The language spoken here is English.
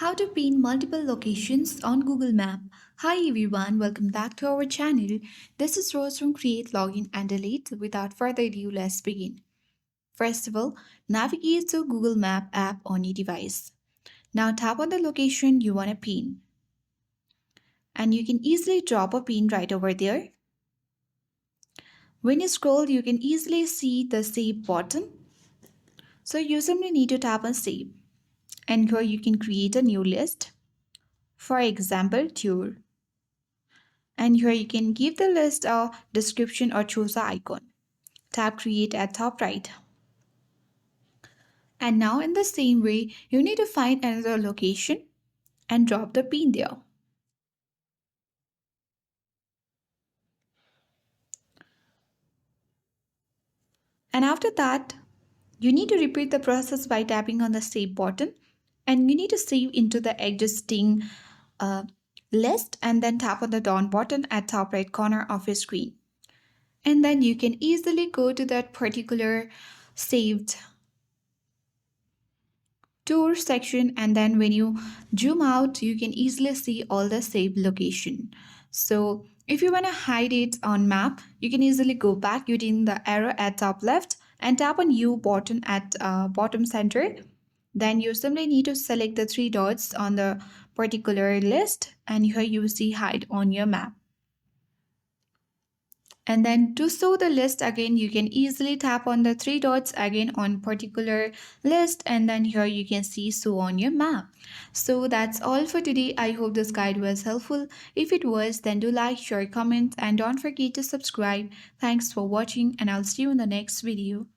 How to pin multiple locations on Google Map. Hi everyone, welcome back to our channel. This is Rose from Create, Login and Delete. Without further ado, let's begin. First of all, navigate to Google Map app on your device. Now tap on the location you want to pin. And you can easily drop a pin right over there. When you scroll, you can easily see the Save button. So you simply need to tap on Save. And here you can create a new list. For example, tour. And here you can give the list a description or choose an icon. Tap create at top right. And now in the same way, you need to find another location and drop the pin there. And after that, you need to repeat the process by tapping on the save button, and you need to save into the existing uh, list and then tap on the down button at top right corner of your screen. And then you can easily go to that particular saved tour section, and then when you zoom out you can easily see all the saved location. So if you want to hide it on map, you can easily go back using the arrow at top left and tap on U button at bottom center. Then you simply need to select the three dots on the particular list, and here you see hide on your map. And then to show the list again, you can easily tap on the three dots again on particular list, and then here you can see show on your map. So that's all for today. I hope this guide was helpful. If it was, then do like, share, comment, and don't forget to subscribe. Thanks for watching, and I'll see you in the next video.